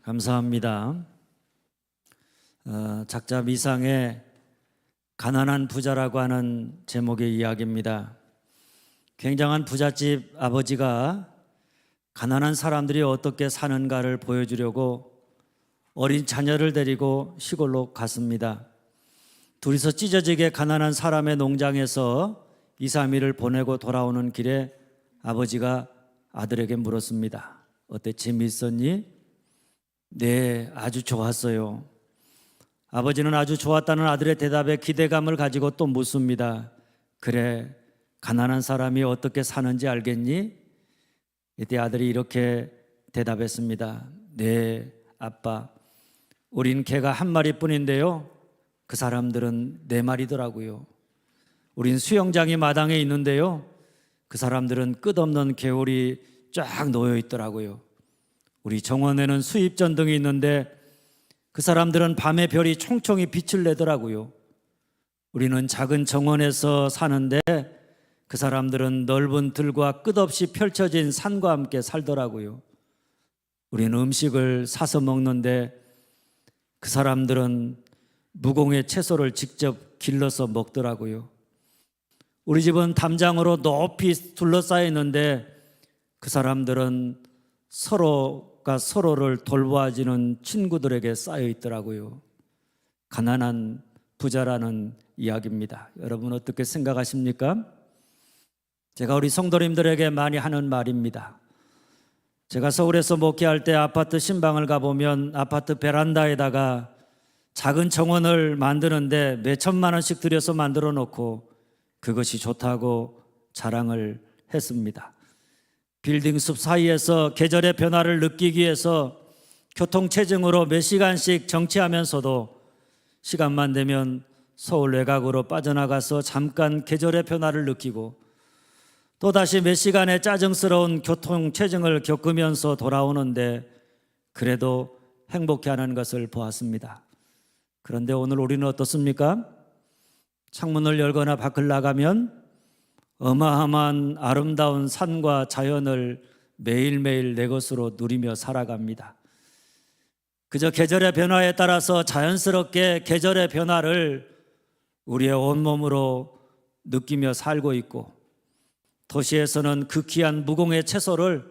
감사합니다. 작자 미상의 가난한 부자라고 하는 제목의 이야기입니다. 굉장한 부잣집 아버지가 가난한 사람들이 어떻게 사는가를 보여주려고 어린 자녀를 데리고 시골로 갔습니다. 둘이서 찢어지게 가난한 사람의 농장에서 2, 3일을 보내고 돌아오는 길에 아버지가 아들에게 물었습니다. 어때, 재미있었니? 네, 아주 좋았어요. 아버지는 아주 좋았다는 아들의 대답에 기대감을 가지고 또 묻습니다. 그래, 가난한 사람이 어떻게 사는지 알겠니? 이때 아들이 이렇게 대답했습니다. 네, 아빠, 우린 개가 한 마리뿐인데요, 그 사람들은 4마리더라고요. 우린 수영장이 마당에 있는데요, 그 사람들은 끝없는 개울이 쫙 놓여 있더라고요. 우리 정원에는 수입전등이 있는데 그 사람들은 밤에 별이 총총히 빛을 내더라고요. 우리는 작은 정원에서 사는데 그 사람들은 넓은 들과 끝없이 펼쳐진 산과 함께 살더라고요. 우리는 음식을 사서 먹는데 그 사람들은 무공의 채소를 직접 길러서 먹더라고요. 우리 집은 담장으로 높이 둘러싸여 있는데 그 사람들은 서로가 서로를 돌보아주는 친구들에게 쌓여 있더라고요. 가난한 부자라는 이야기입니다. 여러분 어떻게 생각하십니까? 제가 우리 성도님들에게 많이 하는 말입니다. 제가 서울에서 목회할 때 아파트 신방을 가보면 아파트 베란다에다가 작은 정원을 만드는데 몇천만 원씩 들여서 만들어 놓고 그것이 좋다고 자랑을 했습니다. 빌딩 숲 사이에서 계절의 변화를 느끼기 위해서 교통체증으로 몇 시간씩 정치하면서도 시간만 되면 서울 외곽으로 빠져나가서 잠깐 계절의 변화를 느끼고 또다시 몇 시간의 짜증스러운 교통체증을 겪으면서 돌아오는데 그래도 행복해하는 것을 보았습니다. 그런데 오늘 우리는 어떻습니까? 창문을 열거나 밖을 나가면 어마어마한 아름다운 산과 자연을 매일매일 내 것으로 누리며 살아갑니다. 그저 계절의 변화에 따라서 자연스럽게 계절의 변화를 우리의 온몸으로 느끼며 살고 있고 도시에서는 그 귀한 무공의 채소를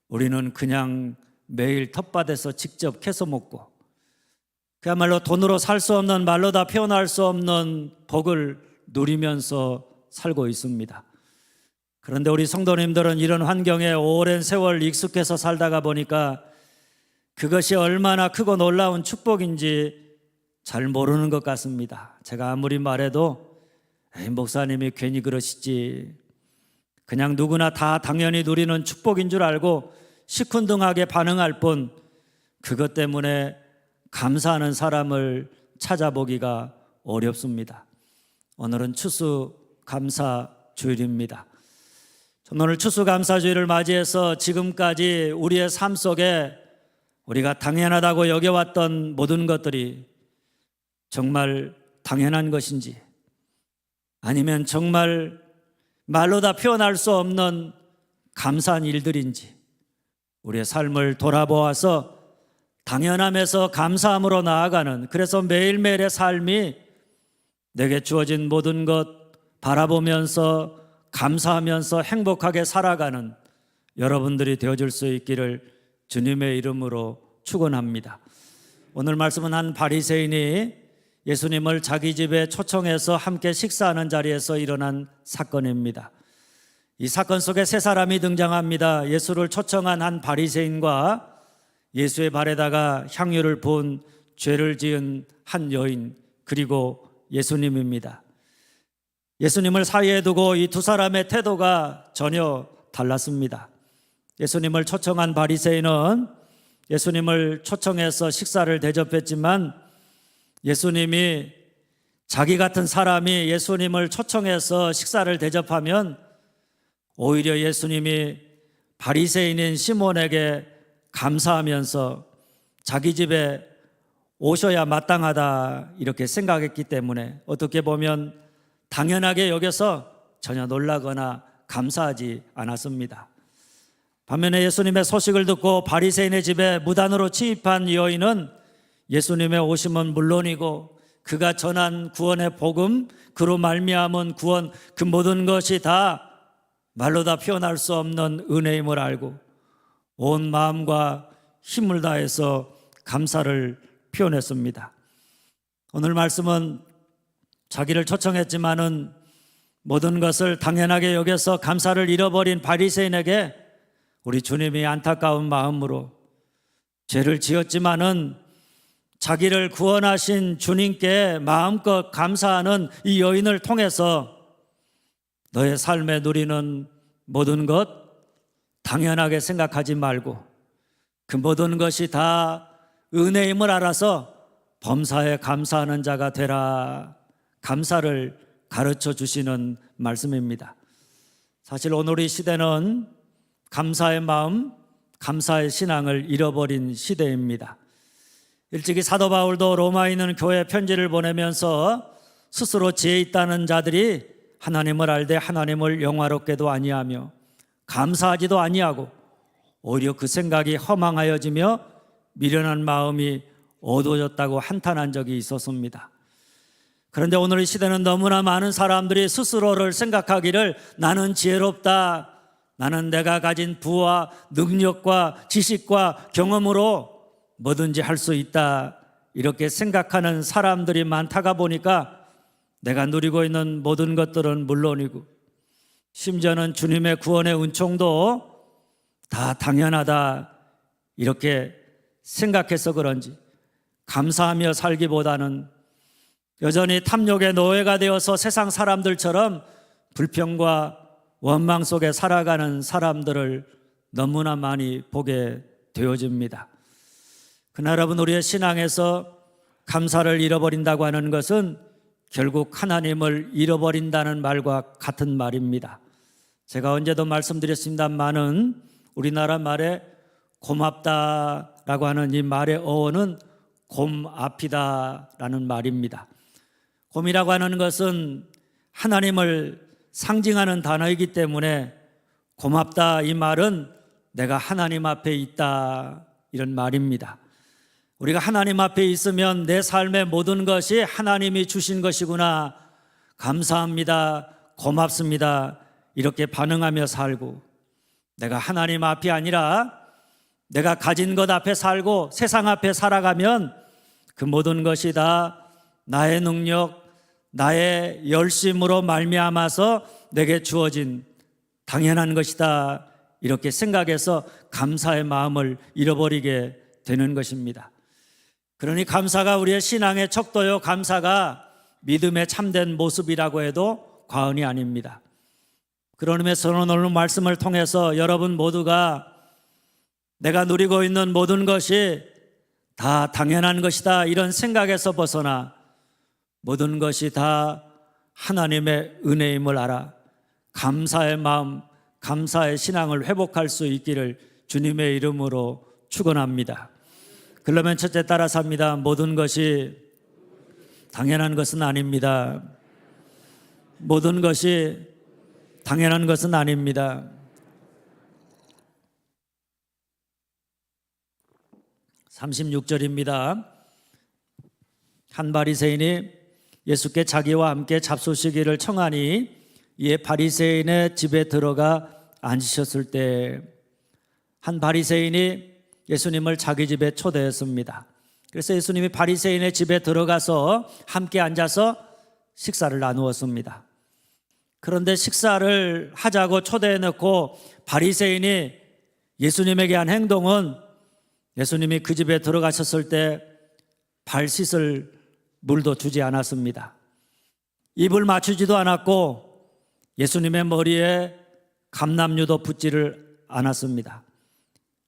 우리는 그냥 매일 텃밭에서 직접 캐서 먹고 그야말로 돈으로 살 수 없는, 말로 다 표현할 수 없는 복을 누리면서 살고 있습니다. 그런데 우리 성도님들은 이런 환경에 오랜 세월 익숙해서 살다가 보니까 그것이 얼마나 크고 놀라운 축복인지 잘 모르는 것 같습니다. 제가 아무리 말해도 목사님이 괜히 그러시지, 그냥 누구나 다 당연히 누리는 축복인 줄 알고 시큰둥하게 반응할 뿐 그것 때문에 감사하는 사람을 찾아보기가 어렵습니다. 오늘은 추수감사주일입니다. 오늘 추수감사주일을 맞이해서 지금까지 우리의 삶 속에 우리가 당연하다고 여겨왔던 모든 것들이 정말 당연한 것인지 아니면 정말 말로 다 표현할 수 없는 감사한 일들인지 우리의 삶을 돌아보아서 당연함에서 감사함으로 나아가는, 그래서 매일매일의 삶이 내게 주어진 모든 것 바라보면서 감사하면서 행복하게 살아가는 여러분들이 되어줄 수 있기를 주님의 이름으로 축원합니다. 오늘 말씀은 한 바리새인이 예수님을 자기 집에 초청해서 함께 식사하는 자리에서 일어난 사건입니다. 이 사건 속에 세 사람이 등장합니다. 예수를 초청한 한 바리새인과 예수의 발에다가 향유를 부은 죄를 지은 한 여인, 그리고 예수님입니다. 예수님을 사이에 두고 이 두 사람의 태도가 전혀 달랐습니다. 예수님을 초청한 바리새인은 예수님을 초청해서 식사를 대접했지만 예수님이 자기 같은 사람이 예수님을 초청해서 식사를 대접하면 오히려 예수님이 바리새인인 시몬에게 감사하면서 자기 집에 오셔야 마땅하다 이렇게 생각했기 때문에 어떻게 보면 당연하게 여겨서 전혀 놀라거나 감사하지 않았습니다. 반면에 예수님의 소식을 듣고 바리새인의 집에 무단으로 침입한 여인은 예수님의 오심은 물론이고 그가 전한 구원의 복음, 그로 말미암은 구원, 그 모든 것이 다 말로 다 표현할 수 없는 은혜임을 알고 온 마음과 힘을 다해서 감사를 표현했습니다. 오늘 말씀은 자기를 초청했지만은 모든 것을 당연하게 여겨서 감사를 잃어버린 바리새인에게 우리 주님이 안타까운 마음으로 죄를 지었지만은 자기를 구원하신 주님께 마음껏 감사하는 이 여인을 통해서 너의 삶에 누리는 모든 것 당연하게 생각하지 말고 그 모든 것이 다 은혜임을 알아서 범사에 감사하는 자가 되라. 감사를 가르쳐 주시는 말씀입니다. 사실 오늘 이 시대는 감사의 마음, 감사의 신앙을 잃어버린 시대입니다. 일찍이 사도 바울도 로마에 있는 교회에 편지를 보내면서 스스로 지혜 있다는 자들이 하나님을 알되 하나님을 영화롭게도 아니하며 감사하지도 아니하고 오히려 그 생각이 허망하여지며 미련한 마음이 어두워졌다고 한탄한 적이 있었습니다. 그런데 오늘 이 시대는 너무나 많은 사람들이 스스로를 생각하기를 나는 지혜롭다, 나는 내가 가진 부와 능력과 지식과 경험으로 뭐든지 할 수 있다, 이렇게 생각하는 사람들이 많다가 보니까 내가 누리고 있는 모든 것들은 물론이고 심지어는 주님의 구원의 은총도 다 당연하다 이렇게 생각해서 그런지 감사하며 살기보다는 여전히 탐욕의 노예가 되어서 세상 사람들처럼 불평과 원망 속에 살아가는 사람들을 너무나 많이 보게 되어집니다. 그러나 여러분, 우리의 신앙에서 감사를 잃어버린다고 하는 것은 결국 하나님을 잃어버린다는 말과 같은 말입니다. 제가 언제도 말씀드렸습니다만은 우리나라 말에 고맙다라고 하는 이 말의 어원은 곰 앞이다라는 말입니다. 곰이라고 하는 것은 하나님을 상징하는 단어이기 때문에 고맙다, 이 말은 내가 하나님 앞에 있다, 이런 말입니다. 우리가 하나님 앞에 있으면 내 삶의 모든 것이 하나님이 주신 것이구나, 감사합니다, 고맙습니다, 이렇게 반응하며 살고, 내가 하나님 앞이 아니라 내가 가진 것 앞에 살고 세상 앞에 살아가면 그 모든 것이 다 나의 능력, 나의 열심으로 말미암아서 내게 주어진 당연한 것이다, 이렇게 생각해서 감사의 마음을 잃어버리게 되는 것입니다. 그러니 감사가 우리의 신앙의 척도요, 감사가 믿음의 참된 모습이라고 해도 과언이 아닙니다. 그런 의미에서 오늘 말씀을 통해서 여러분 모두가 내가 누리고 있는 모든 것이 다 당연한 것이다, 이런 생각에서 벗어나 모든 것이 다 하나님의 은혜임을 알아 감사의 마음, 감사의 신앙을 회복할 수 있기를 주님의 이름으로 축원합니다. 그러면 첫째 따라서 합니다. 모든 것이 당연한 것은 아닙니다. 모든 것이 당연한 것은 아닙니다. 36절입니다. 한 바리새인이 예수께 자기와 함께 잡수시기를 청하니 이에 바리새인의 집에 들어가 앉으셨을 때 한 바리새인이 예수님을 자기 집에 초대했습니다. 그래서 예수님이 바리새인의 집에 들어가서 함께 앉아서 식사를 나누었습니다. 그런데 식사를 하자고 초대해놓고 바리새인이 예수님에게 한 행동은 예수님이 그 집에 들어가셨을 때 발 씻을 물도 주지 않았습니다. 입을 맞추지도 않았고 예수님의 머리에 감람유도 붓지를 않았습니다.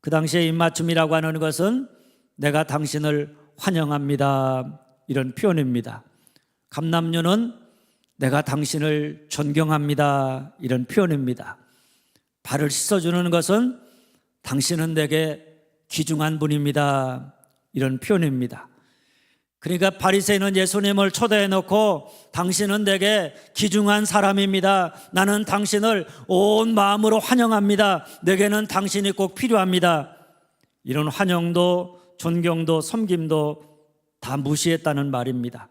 그 당시에 입맞춤이라고 하는 것은 내가 당신을 환영합니다, 이런 표현입니다. 감람유는 내가 당신을 존경합니다, 이런 표현입니다. 발을 씻어주는 것은 당신은 내게 귀중한 분입니다, 이런 표현입니다. 그러니까 바리새인은 예수님을 초대해 놓고 당신은 내게 귀중한 사람입니다. 나는 당신을 온 마음으로 환영합니다. 내게는 당신이 꼭 필요합니다. 이런 환영도 존경도 섬김도 다 무시했다는 말입니다.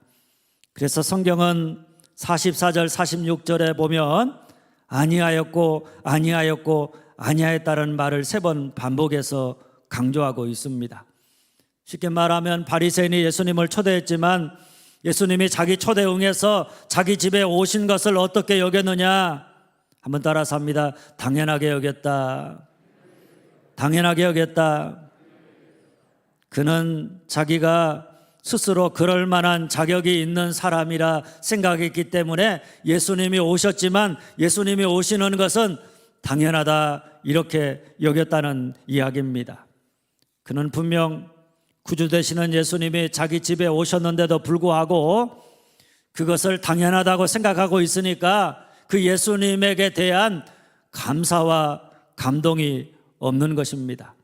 그래서 성경은 44절 46절에 보면 아니하였고 아니하였고 아니하였다는 말을 3번 반복해서 강조하고 있습니다. 쉽게 말하면 바리새인이 예수님을 초대했지만 예수님이 자기 초대에 응해서 자기 집에 오신 것을 어떻게 여겼느냐? 한번 따라서 합니다. 당연하게 여겼다. 당연하게 여겼다. 그는 자기가 스스로 그럴 만한 자격이 있는 사람이라 생각했기 때문에 예수님이 오셨지만 예수님이 오시는 것은 당연하다 이렇게 여겼다는 이야기입니다. 그는 분명 구주 되시는 예수님이 자기 집에 오셨는데도 불구하고 그것을 당연하다고 생각하고 있으니까 그 예수님에게 대한 감사와 감동이 없는 것입니다.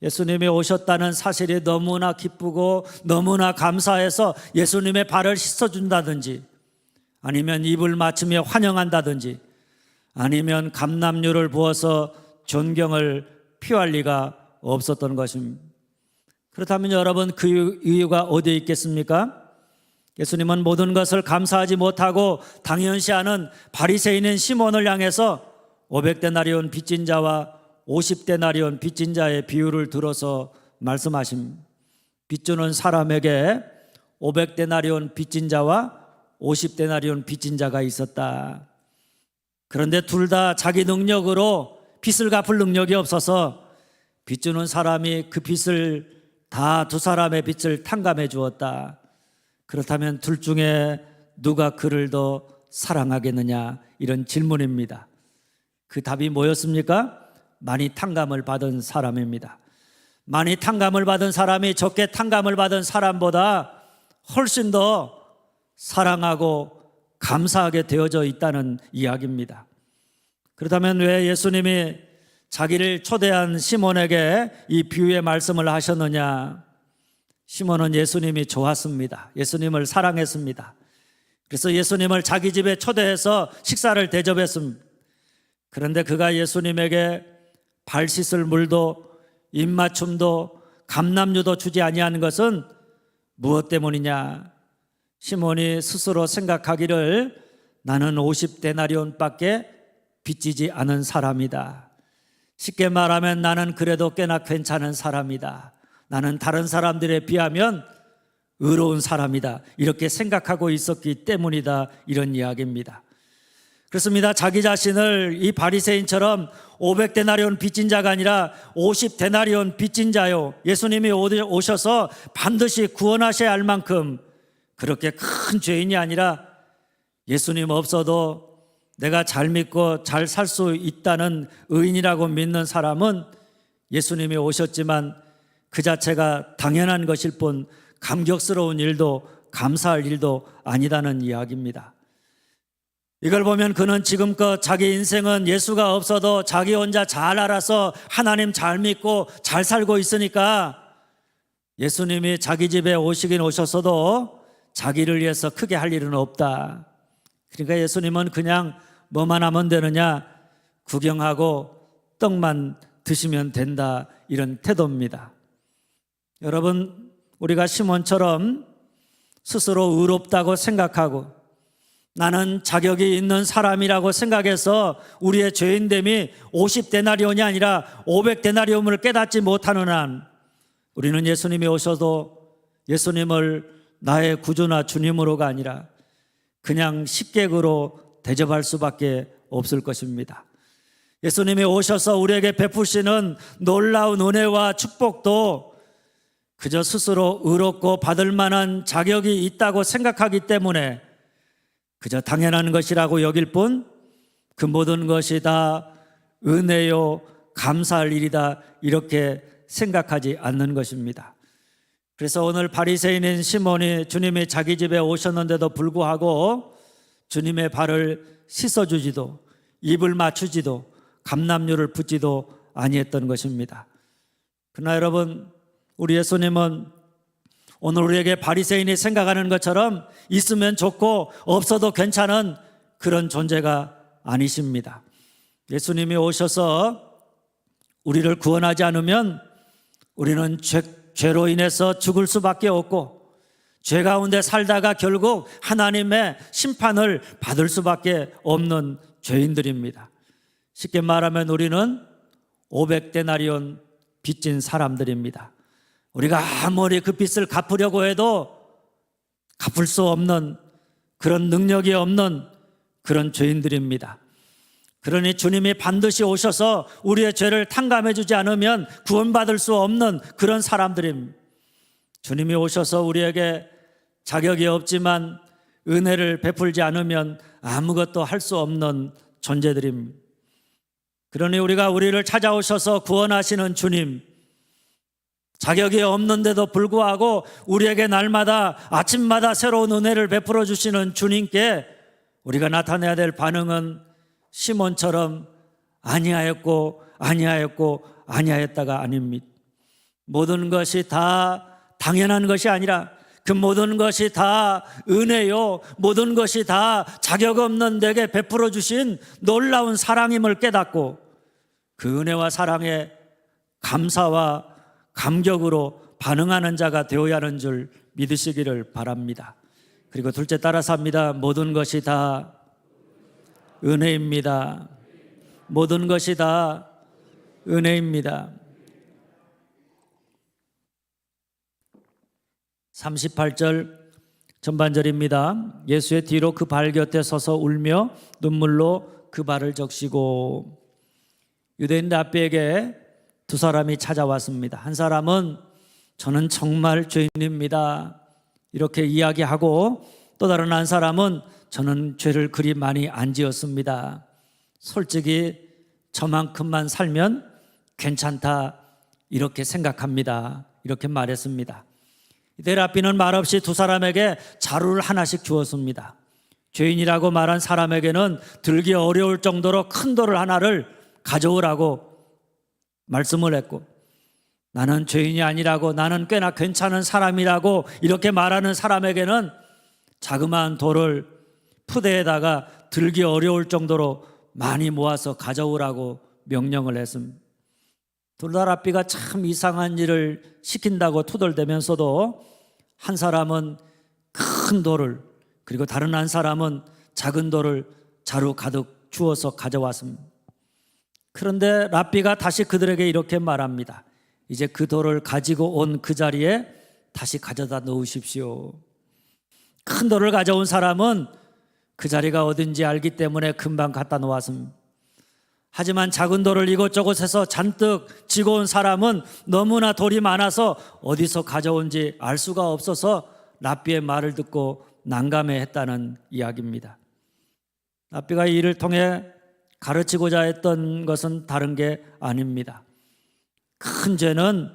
예수님이 오셨다는 사실이 너무나 기쁘고 너무나 감사해서 예수님의 발을 씻어준다든지 아니면 입을 맞추며 환영한다든지 아니면 감람유를 부어서 존경을 표할 리가 없었던 것입니다. 그렇다면 여러분 그 이유가 어디에 있겠습니까? 예수님은 모든 것을 감사하지 못하고 당연시하는 바리새인인 시몬을 향해서 500데나리온 빚진 자와 50데나리온 빚진 자의 비유를 들어서 말씀하십니다. 빚주는 사람에게 500데나리온 빚진 자와 50데나리온 빚진 자가 있었다. 그런데 둘 다 자기 능력으로 빚을 갚을 능력이 없어서 빚주는 사람이 그 빚을 다 두 사람의 빚을 탕감해 주었다. 그렇다면 둘 중에 누가 그를 더 사랑하겠느냐? 이런 질문입니다. 그 답이 뭐였습니까? 많이 탕감을 받은 사람입니다. 많이 탕감을 받은 사람이 적게 탕감을 받은 사람보다 훨씬 더 사랑하고 감사하게 되어져 있다는 이야기입니다. 그렇다면 왜 예수님이 자기를 초대한 시몬에게 이 비유의 말씀을 하셨느냐? 시몬은 예수님이 좋았습니다. 예수님을 사랑했습니다. 그래서 예수님을 자기 집에 초대해서 식사를 대접했습니다. 그런데 그가 예수님에게 발 씻을 물도 입맞춤도 감람유도 주지 아니하는 것은 무엇 때문이냐? 시몬이 스스로 생각하기를 나는 50데나리온밖에 빚지지 않은 사람이다. 쉽게 말하면 나는 그래도 꽤나 괜찮은 사람이다. 나는 다른 사람들에 비하면 의로운 사람이다. 이렇게 생각하고 있었기 때문이다. 이런 이야기입니다. 그렇습니다. 자기 자신을 이 바리새인처럼 500데나리온 빚진 자가 아니라 50데나리온 빚진 자요. 예수님이 오셔서 반드시 구원하셔야 할 만큼 그렇게 큰 죄인이 아니라 예수님 없어도 내가 잘 믿고 잘 살 수 있다는 의인이라고 믿는 사람은 예수님이 오셨지만 그 자체가 당연한 것일 뿐 감격스러운 일도 감사할 일도 아니다는 이야기입니다. 이걸 보면 그는 지금껏 자기 인생은 예수가 없어도 자기 혼자 잘 알아서 하나님 잘 믿고 잘 살고 있으니까 예수님이 자기 집에 오시긴 오셨어도 자기를 위해서 크게 할 일은 없다. 그러니까 예수님은 그냥 뭐만 하면 되느냐? 구경하고 떡만 드시면 된다. 이런 태도입니다. 여러분, 우리가 시몬처럼 스스로 의롭다고 생각하고 나는 자격이 있는 사람이라고 생각해서 우리의 죄인됨이 50데나리온이 아니라 500데나리온을 깨닫지 못하는 한 우리는 예수님이 오셔도 예수님을 나의 구주나 주님으로가 아니라 그냥 식객으로 대접할 수밖에 없을 것입니다. 예수님이 오셔서 우리에게 베푸시는 놀라운 은혜와 축복도 그저 스스로 의롭고 받을 만한 자격이 있다고 생각하기 때문에 그저 당연한 것이라고 여길 뿐 그 모든 것이 다 은혜요 감사할 일이다 이렇게 생각하지 않는 것입니다. 그래서 오늘 바리새인인 시몬이 주님이 자기 집에 오셨는데도 불구하고 주님의 발을 씻어주지도 입을 맞추지도 감람유를 붓지도 아니했던 것입니다. 그러나 여러분, 우리 예수님은 오늘 우리에게 바리새인이 생각하는 것처럼 있으면 좋고 없어도 괜찮은 그런 존재가 아니십니다. 예수님이 오셔서 우리를 구원하지 않으면 우리는 죄로 인해서 죽을 수밖에 없고 죄 가운데 살다가 결국 하나님의 심판을 받을 수밖에 없는 죄인들입니다. 쉽게 말하면 우리는 500데나리온 빚진 사람들입니다. 우리가 아무리 그 빚을 갚으려고 해도 갚을 수 없는 그런 능력이 없는 그런 죄인들입니다. 그러니 주님이 반드시 오셔서 우리의 죄를 탕감해 주지 않으면 구원받을 수 없는 그런 사람들입니다. 주님이 오셔서 우리에게 자격이 없지만 은혜를 베풀지 않으면 아무것도 할 수 없는 존재들입니다. 그러니 우리가 우리를 찾아오셔서 구원하시는 주님, 자격이 없는데도 불구하고 우리에게 날마다 아침마다 새로운 은혜를 베풀어 주시는 주님께 우리가 나타내야 될 반응은 시몬처럼 아니하였고 아니하였다가 아닙니다. 모든 것이 다 당연한 것이 아니라 그 모든 것이 다 은혜요, 모든 것이 다 자격 없는 내게 베풀어 주신 놀라운 사랑임을 깨닫고 그 은혜와 사랑에 감사와 감격으로 반응하는 자가 되어야 하는 줄 믿으시기를 바랍니다. 그리고 둘째 따라서 합니다. 모든 것이 다 은혜입니다. 모든 것이 다 은혜입니다. 38절 전반절입니다. 예수의 뒤로 그 발 곁에 서서 울며 눈물로 그 발을 적시고. 유대인 랍비에게 두 사람이 찾아왔습니다. 한 사람은 저는 정말 죄인입니다 이렇게 이야기하고, 또 다른 한 사람은 저는 죄를 그리 많이 안 지었습니다. 솔직히 저만큼만 살면 괜찮다 이렇게 생각합니다. 이렇게 말했습니다. 이때 랍비는 말없이 두 사람에게 자루를 하나씩 주었습니다. 죄인이라고 말한 사람에게는 들기 어려울 정도로 큰 돌을 하나를 가져오라고 말씀을 했고, 나는 죄인이 아니라고, 나는 꽤나 괜찮은 사람이라고 이렇게 말하는 사람에게는 자그마한 돌을 푸대에다가 들기 어려울 정도로 많이 모아서 가져오라고 명령을 했습니다. 둘 다 랍비가 참 이상한 일을 시킨다고 투덜대면서도 한 사람은 큰 돌을, 그리고 다른 한 사람은 작은 돌을 자루 가득 주어서 가져왔습니다. 그런데 랍비가 다시 그들에게 이렇게 말합니다. 이제 그 돌을 가지고 온 그 자리에 다시 가져다 놓으십시오. 큰 돌을 가져온 사람은 그 자리가 어딘지 알기 때문에 금방 갖다 놓았습니다. 하지만 작은 돌을 이곳저곳에서 잔뜩 지고 온 사람은 너무나 돌이 많아서 어디서 가져온지 알 수가 없어서 랍비의 말을 듣고 난감해했다는 이야기입니다. 랍비가 이 일을 통해 가르치고자 했던 것은 다른 게 아닙니다. 큰 죄는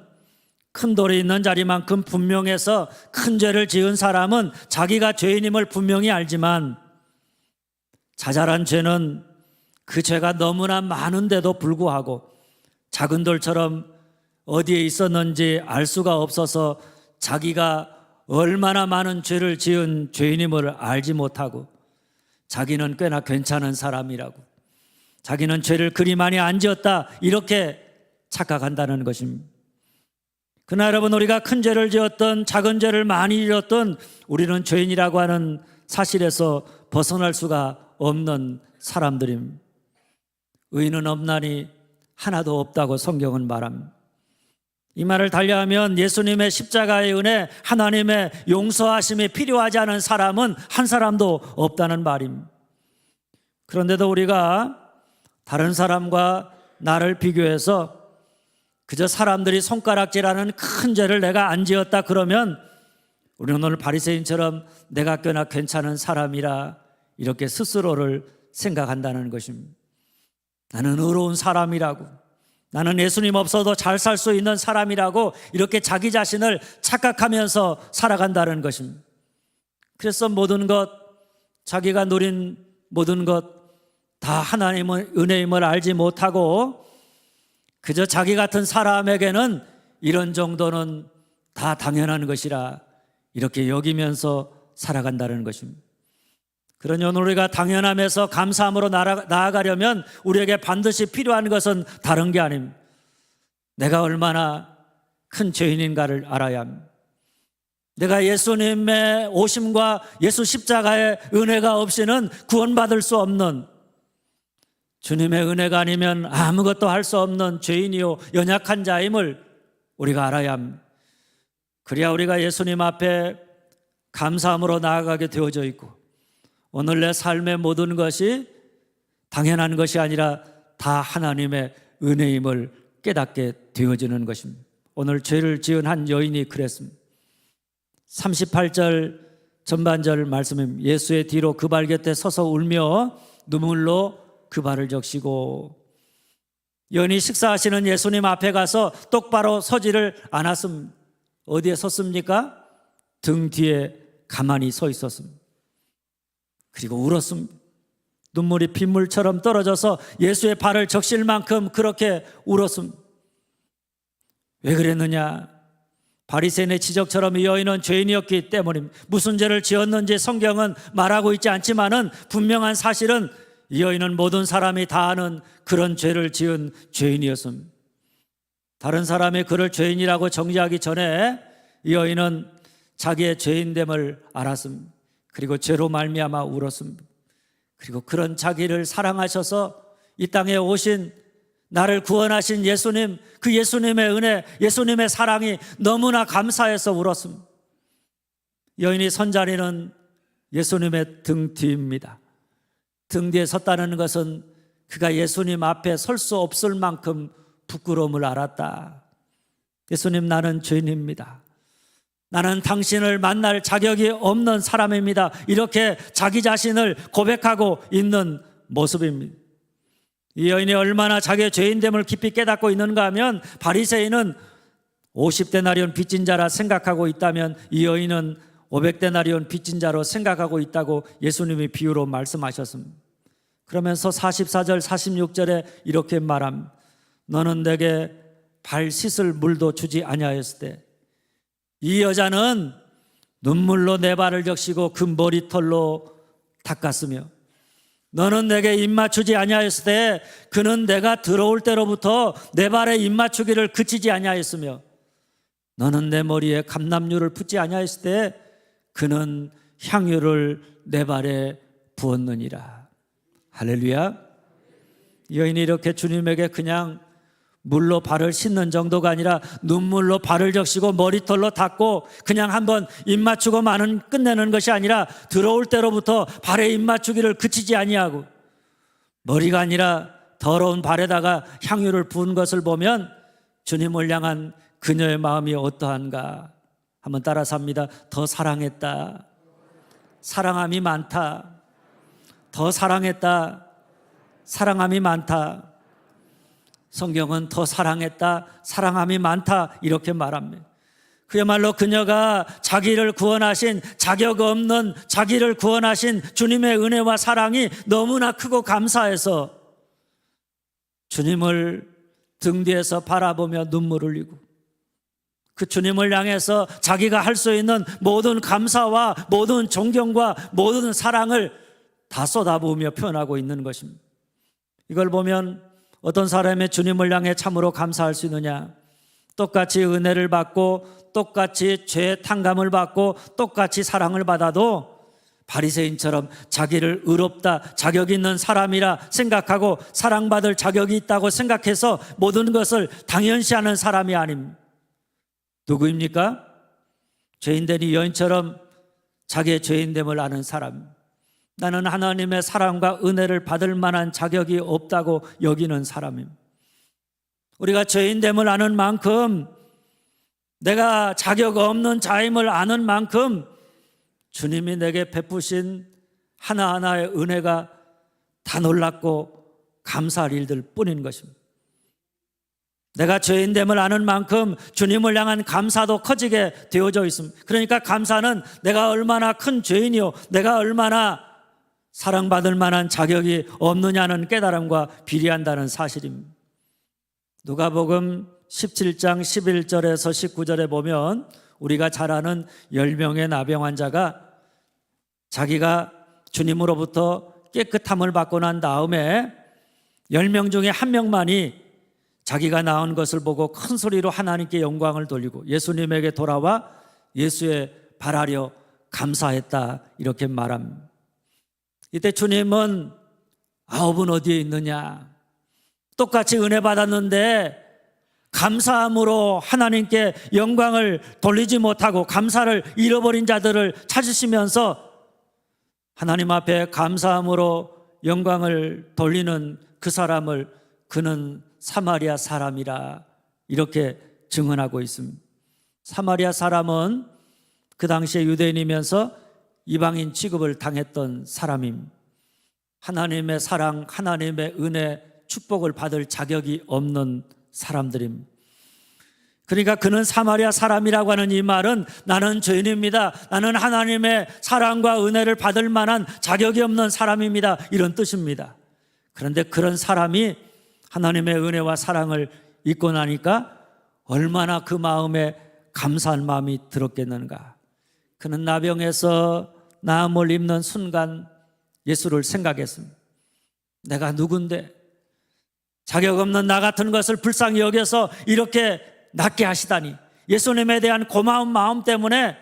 큰 돌이 있는 자리만큼 분명해서 큰 죄를 지은 사람은 자기가 죄인임을 분명히 알지만, 자잘한 죄는 그 죄가 너무나 많은데도 불구하고 작은 돌처럼 어디에 있었는지 알 수가 없어서 자기가 얼마나 많은 죄를 지은 죄인임을 알지 못하고 자기는 꽤나 괜찮은 사람이라고, 자기는 죄를 그리 많이 안 지었다 이렇게 착각한다는 것입니다. 그러나 여러분, 우리가 큰 죄를 지었던 작은 죄를 많이 지었던 우리는 죄인이라고 하는 사실에서 벗어날 수가 없는 사람들입니다. 의인은 없나니 하나도 없다고 성경은 말합니다. 이 말을 달리하면 예수님의 십자가의 은혜, 하나님의 용서하심이 필요하지 않은 사람은 한 사람도 없다는 말입니다. 그런데도 우리가 다른 사람과 나를 비교해서 그저 사람들이 손가락질하는 큰 죄를 내가 안 지었다 그러면 우리는 오늘 바리새인처럼 내가 꽤나 괜찮은 사람이라 이렇게 스스로를 생각한다는 것입니다. 나는 의로운 사람이라고, 나는 예수님 없어도 잘 살 수 있는 사람이라고 이렇게 자기 자신을 착각하면서 살아간다는 것입니다. 그래서 모든 것, 자기가 누린 모든 것 다 하나님의 은혜임을 알지 못하고 그저 자기 같은 사람에게는 이런 정도는 다 당연한 것이라 이렇게 여기면서 살아간다는 것입니다. 그러니 오늘 우리가 당연함에서 감사함으로 나아가려면 우리에게 반드시 필요한 것은 다른 게 아닙니다. 내가 얼마나 큰 죄인인가를 알아야 합니다. 내가 예수님의 오심과 예수 십자가의 은혜가 없이는 구원받을 수 없는, 주님의 은혜가 아니면 아무것도 할 수 없는 죄인이요 연약한 자임을 우리가 알아야 합니다. 그래야 우리가 예수님 앞에 감사함으로 나아가게 되어져 있고, 오늘 내 삶의 모든 것이 당연한 것이 아니라 다 하나님의 은혜임을 깨닫게 되어지는 것입니다. 오늘 죄를 지은 한 여인이 그랬습니다. 38절 전반절 말씀입니다. 예수의 뒤로 그 발 곁에 서서 울며 눈물로 그 발을 적시고, 여인이 식사하시는 예수님 앞에 가서 똑바로 서지를 않았습니다. 어디에 섰습니까? 등 뒤에 가만히 서 있었습니다. 그리고 울었습니다. 눈물이 빗물처럼 떨어져서 예수의 발을 적실 만큼 그렇게 울었습니다. 왜 그랬느냐? 바리새인의 지적처럼 이 여인은 죄인이었기 때문입니다. 무슨 죄를 지었는지 성경은 말하고 있지 않지만은 분명한 사실은 이 여인은 모든 사람이 다 아는 그런 죄를 지은 죄인이었습니다. 다른 사람이 그를 죄인이라고 정죄하기 전에 이 여인은 자기의 죄인됨을 알았습니다. 그리고 죄로 말미암아 울었습니다. 그리고 그런 자기를 사랑하셔서 이 땅에 오신, 나를 구원하신 예수님, 그 예수님의 은혜, 예수님의 사랑이 너무나 감사해서 울었습니다. 여인이 선 자리는 예수님의 등 뒤입니다. 등 뒤에 섰다는 것은 그가 예수님 앞에 설 수 없을 만큼 부끄러움을 알았다. 예수님, 나는 죄인입니다. 나는 당신을 만날 자격이 없는 사람입니다. 이렇게 자기 자신을 고백하고 있는 모습입니다. 이 여인이 얼마나 자기의 죄인됨을 깊이 깨닫고 있는가 하면, 바리새인은 50데나리온 빚진 자라 생각하고 있다면 이 여인은 500데나리온 빚진 자로 생각하고 있다고 예수님이 비유로 말씀하셨습니다. 그러면서 44절 46절에 이렇게 말합니다. 너는 내게 발 씻을 물도 주지 아니하였을 때, 이 여자는 눈물로 내 발을 적시고 그 머리털로 닦았으며, 너는 내게 입 맞추지 아니하였을 때 그는 내가 들어올 때로부터 내 발에 입 맞추기를 그치지 아니하였으며, 너는 내 머리에 감람유를 붓지 아니하였을 때 그는 향유를 내 발에 부었느니라. 할렐루야. 여인이 이렇게 주님에게 그냥 물로 발을 씻는 정도가 아니라 눈물로 발을 적시고 머리털로 닦고 그냥 한번 입 맞추고 끝내는 것이 아니라 들어올 때로부터 발에 입 맞추기를 그치지 아니하고, 머리가 아니라 더러운 발에다가 향유를 부은 것을 보면 주님을 향한 그녀의 마음이 어떠한가 한번 따라서 합니다. 더 사랑했다. 사랑함이 많다. 더 사랑했다. 사랑함이 많다. 성경은 더 사랑했다, 사랑함이 많다 이렇게 말합니다. 그야말로 그녀가 자기를 구원하신, 자격 없는 자기를 구원하신 주님의 은혜와 사랑이 너무나 크고 감사해서 주님을 등 뒤에서 바라보며 눈물 흘리고, 그 주님을 향해서 자기가 할 수 있는 모든 감사와 모든 존경과 모든 사랑을 다 쏟아부으며 표현하고 있는 것입니다. 이걸 보면 어떤 사람의 주님을 향해 참으로 감사할 수 있느냐? 똑같이 은혜를 받고 똑같이 죄의 탕감을 받고 똑같이 사랑을 받아도 바리새인처럼 자기를 의롭다, 자격 있는 사람이라 생각하고 사랑받을 자격이 있다고 생각해서 모든 것을 당연시하는 사람이 아닙니다. 누구입니까? 죄인된 이 여인처럼 자기의 죄인됨을 아는 사람, 나는 하나님의 사랑과 은혜를 받을 만한 자격이 없다고 여기는 사람입니다. 우리가 죄인됨을 아는 만큼, 내가 자격 없는 자임을 아는 만큼 주님이 내게 베푸신 하나하나의 은혜가 다 놀랍고 감사할 일들 뿐인 것입니다. 내가 죄인됨을 아는 만큼 주님을 향한 감사도 커지게 되어져 있습니다. 그러니까 감사는 내가 얼마나 큰 죄인이요, 내가 얼마나 사랑받을 만한 자격이 없느냐는 깨달음과 비례한다는 사실입니다. 누가복음 17장 11절에서 19절에 보면 우리가 잘 아는 10명의 나병 환자가 자기가 주님으로부터 깨끗함을 받고 난 다음에 10명 중에 한 명만이 자기가 나은 것을 보고 큰 소리로 하나님께 영광을 돌리고 예수님에게 돌아와 예수의 발 아래 감사했다, 이렇게 말합니다. 이때 주님은 9은 어디에 있느냐? 똑같이 은혜 받았는데 감사함으로 하나님께 영광을 돌리지 못하고 감사를 잃어버린 자들을 찾으시면서 하나님 앞에 감사함으로 영광을 돌리는 그 사람을 그는 사마리아 사람이라 이렇게 증언하고 있습니다. 사마리아 사람은 그 당시에 유대인이면서 이방인 취급을 당했던 사람입니다. 하나님의 사랑, 하나님의 은혜, 축복을 받을 자격이 없는 사람들입니다. 그러니까 그는 사마리아 사람이라고 하는 이 말은 나는 죄인입니다, 나는 하나님의 사랑과 은혜를 받을 만한 자격이 없는 사람입니다, 이런 뜻입니다. 그런데 그런 사람이 하나님의 은혜와 사랑을 잊고 나니까 얼마나 그 마음에 감사한 마음이 들었겠는가. 그는 나병에서 나음을 입는 순간 예수를 생각했습니다. 내가 누군데 자격 없는 나 같은 것을 불쌍히 여겨서 이렇게 낫게 하시다니. 예수님에 대한 고마운 마음 때문에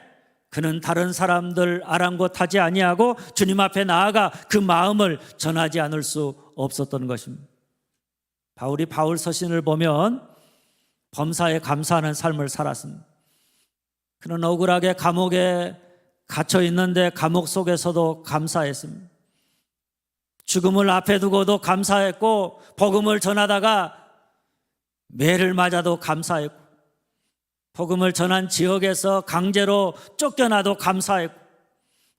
그는 다른 사람들 아랑곳하지 아니하고 주님 앞에 나아가 그 마음을 전하지 않을 수 없었던 것입니다. 바울이 바울 서신을 보면 범사에 감사하는 삶을 살았습니다. 그는 억울하게 감옥에 갇혀 있는데 감옥 속에서도 감사했습니다. 죽음을 앞에 두고도 감사했고, 복음을 전하다가 매를 맞아도 감사했고, 복음을 전한 지역에서 강제로 쫓겨나도 감사했고,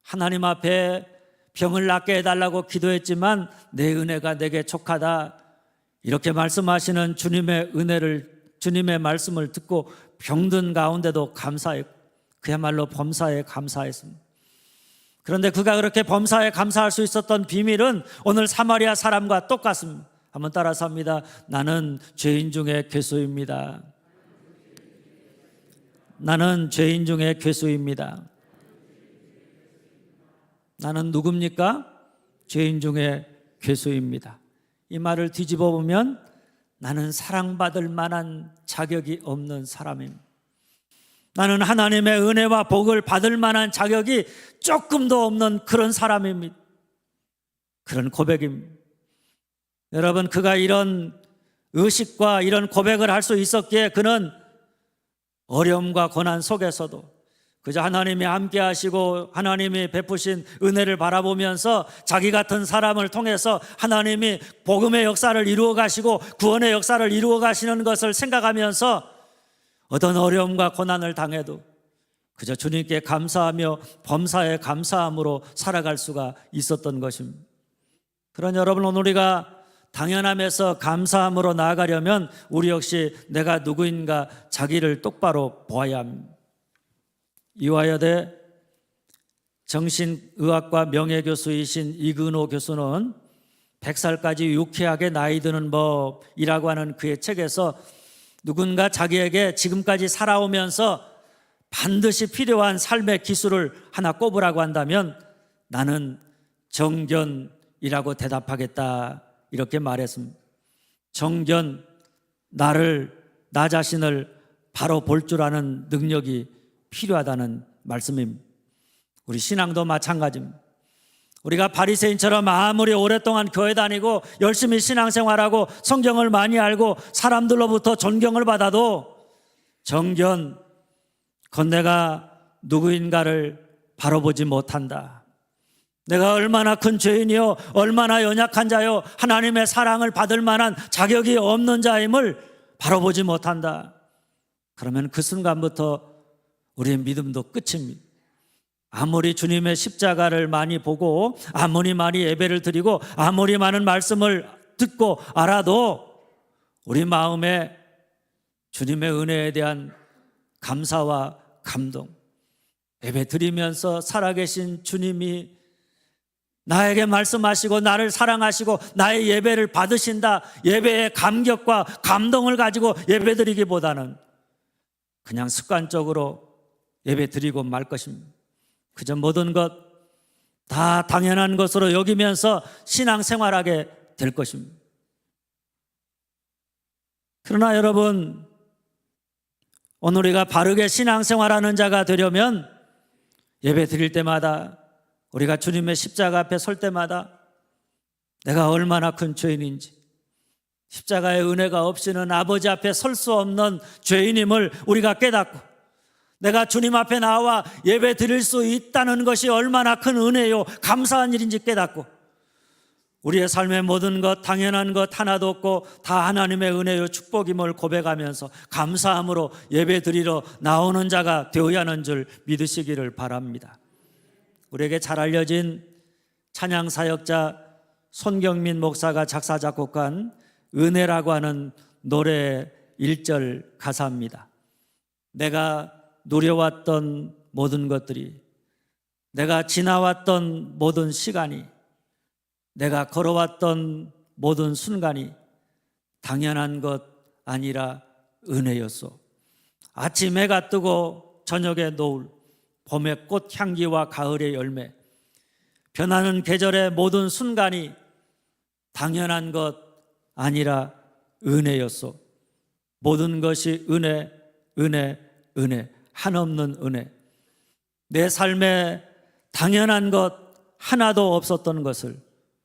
하나님 앞에 병을 낫게 해달라고 기도했지만 내 은혜가 내게 족하다, 이렇게 말씀하시는 주님의 은혜를, 주님의 말씀을 듣고 병든 가운데도 감사했고, 그야말로 범사에 감사했습니다. 그런데 그가 그렇게 범사에 감사할 수 있었던 비밀은 오늘 사마리아 사람과 똑같습니다. 한번 따라서 합니다. 나는 죄인 중에 괴수입니다. 나는 죄인 중에 괴수입니다. 나는 누굽니까? 죄인 중에 괴수입니다. 이 말을 뒤집어 보면 나는 사랑받을 만한 자격이 없는 사람입니다. 나는 하나님의 은혜와 복을 받을 만한 자격이 조금도 없는 그런 사람입니다. 그런 고백입니다. 여러분, 그가 이런 의식과 이런 고백을 할 수 있었기에 그는 어려움과 고난 속에서도 그저 하나님이 함께 하시고 하나님이 베푸신 은혜를 바라보면서 자기 같은 사람을 통해서 하나님이 복음의 역사를 이루어 가시고 구원의 역사를 이루어 가시는 것을 생각하면서 어떤 어려움과 고난을 당해도 그저 주님께 감사하며 범사에 감사함으로 살아갈 수가 있었던 것입니다. 그런 여러분, 오늘 우리가 당연함에서 감사함으로 나아가려면 우리 역시 내가 누구인가 자기를 똑바로 보아야 합니다. 이화여대 정신의학과 명예교수이신 이근호 교수는 100살까지 유쾌하게 나이 드는 법이라고 하는 그의 책에서 누군가 자기에게 지금까지 살아오면서 반드시 필요한 삶의 기술을 하나 꼽으라고 한다면 나는 정견이라고 대답하겠다, 이렇게 말했습니다. 정견, 나 자신을 바로 볼 줄 아는 능력이 필요하다는 말씀입니다. 우리 신앙도 마찬가지입니다. 우리가 바리새인처럼 아무리 오랫동안 교회 다니고 열심히 신앙생활하고 성경을 많이 알고 사람들로부터 존경을 받아도 정견, 건 내가 누구인가를 바로 보지 못한다. 내가 얼마나 큰 죄인이요, 얼마나 연약한 자요, 하나님의 사랑을 받을 만한 자격이 없는 자임을 바로 보지 못한다. 그러면 그 순간부터 우리의 믿음도 끝입니다. 아무리 주님의 십자가를 많이 보고 아무리 많이 예배를 드리고 아무리 많은 말씀을 듣고 알아도 우리 마음에 주님의 은혜에 대한 감사와 감동, 예배 드리면서 살아계신 주님이 나에게 말씀하시고 나를 사랑하시고 나의 예배를 받으신다, 예배의 감격과 감동을 가지고 예배 드리기보다는 그냥 습관적으로 예배 드리고 말 것입니다. 그저 모든 것 다 당연한 것으로 여기면서 신앙생활하게 될 것입니다. 그러나 여러분, 오늘 우리가 바르게 신앙생활하는 자가 되려면 예배 드릴 때마다, 우리가 주님의 십자가 앞에 설 때마다 내가 얼마나 큰 죄인인지, 십자가의 은혜가 없이는 아버지 앞에 설 수 없는 죄인임을 우리가 깨닫고, 내가 주님 앞에 나와 예배 드릴 수 있다는 것이 얼마나 큰 은혜요 감사한 일인지 깨닫고, 우리의 삶의 모든 것, 당연한 것 하나도 없고 다 하나님의 은혜요 축복임을 고백하면서 감사함으로 예배 드리러 나오는 자가 되어야 하는 줄 믿으시기를 바랍니다. 우리에게 잘 알려진 찬양 사역자 손경민 목사가 작사 작곡한 은혜라고 하는 노래의 1절 가사입니다. 내가 누려왔던 모든 것들이, 내가 지나왔던 모든 시간이, 내가 걸어왔던 모든 순간이 당연한 것 아니라 은혜였소. 아침 해가 뜨고 저녁의 노을, 봄의 꽃 향기와 가을의 열매, 변하는 계절의 모든 순간이 당연한 것 아니라 은혜였소. 모든 것이 은혜, 은혜, 은혜, 한없는 은혜. 내 삶에 당연한 것 하나도 없었던 것을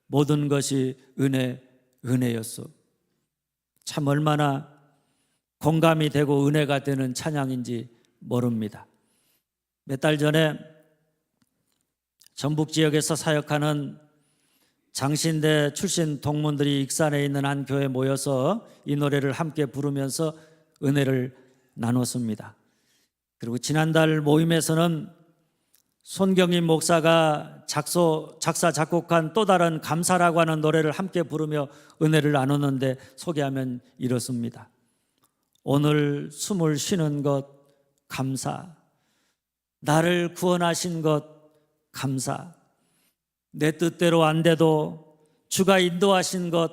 모든 것이 은혜, 은혜였소. 참 얼마나 공감이 되고 은혜가 되는 찬양인지 모릅니다. 몇 달 전에 전북 지역에서 사역하는 장신대 출신 동문들이 익산에 있는 한 교회에 모여서 이 노래를 함께 부르면서 은혜를 나눴습니다. 그리고 지난달 모임에서는 손경민 목사가 작사 작곡한 또 다른 감사라고 하는 노래를 함께 부르며 은혜를 나눴는데 소개하면 이렇습니다. 오늘 숨을 쉬는 것 감사, 나를 구원하신 것 감사, 내 뜻대로 안 돼도 주가 인도하신 것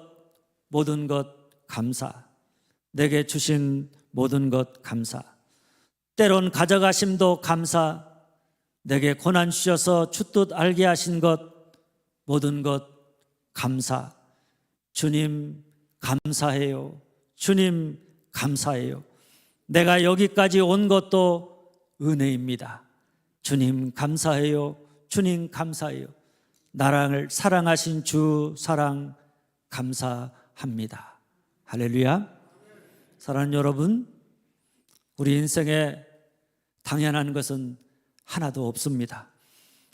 모든 것 감사, 내게 주신 모든 것 감사, 때론 가져가심도 감사, 내게 고난 주셔서 주 뜻 알게 하신 것 모든 것 감사. 주님 감사해요. 주님 감사해요. 내가 여기까지 온 것도 은혜입니다. 주님 감사해요. 주님 감사해요. 나를 사랑하신 주 사랑 감사합니다. 할렐루야. 사랑하는 여러분, 우리 인생에 당연한 것은 하나도 없습니다.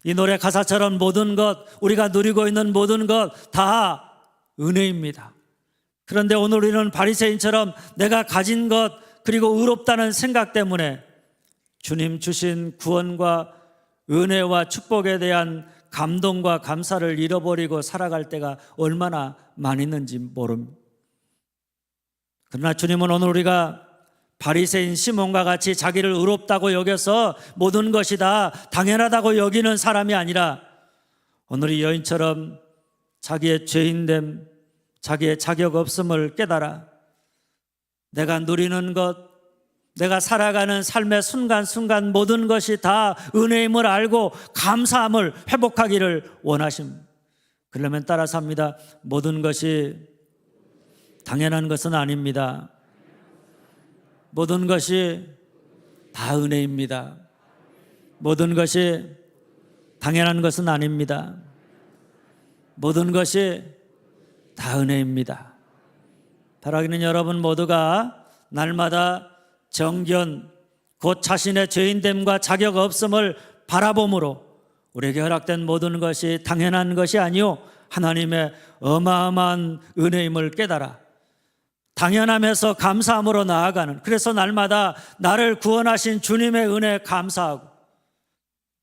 이 노래 가사처럼 모든 것, 우리가 누리고 있는 모든 것 다 은혜입니다. 그런데 오늘 우리는 바리새인처럼 내가 가진 것 그리고 의롭다는 생각 때문에 주님 주신 구원과 은혜와 축복에 대한 감동과 감사를 잃어버리고 살아갈 때가 얼마나 많이 있는지 모릅니다. 그러나 주님은 오늘 우리가 바리새인 시몬과 같이 자기를 의롭다고 여겨서 모든 것이 다 당연하다고 여기는 사람이 아니라 오늘 이 여인처럼 자기의 죄인됨, 자기의 자격 없음을 깨달아 내가 누리는 것, 내가 살아가는 삶의 순간순간 모든 것이 다 은혜임을 알고 감사함을 회복하기를 원하십니다. 그러면 따라서 합니다. 모든 것이 당연한 것은 아닙니다. 모든 것이 다 은혜입니다. 모든 것이 당연한 것은 아닙니다. 모든 것이 다 은혜입니다. 바라기는 여러분 모두가 날마다 정견, 곧 자신의 죄인됨과 자격 없음을 바라봄으로 우리에게 허락된 모든 것이 당연한 것이 아니요 하나님의 어마어마한 은혜임을 깨달아 당연함에서 감사함으로 나아가는, 그래서 날마다 나를 구원하신 주님의 은혜에 감사하고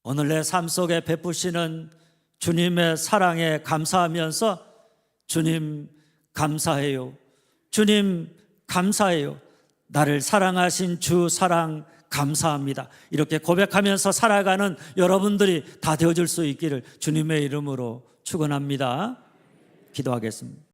오늘 내 삶 속에 베푸시는 주님의 사랑에 감사하면서 주님 감사해요, 주님 감사해요, 나를 사랑하신 주 사랑 감사합니다, 이렇게 고백하면서 살아가는 여러분들이 다 되어줄 수 있기를 주님의 이름으로 축원합니다. 기도하겠습니다.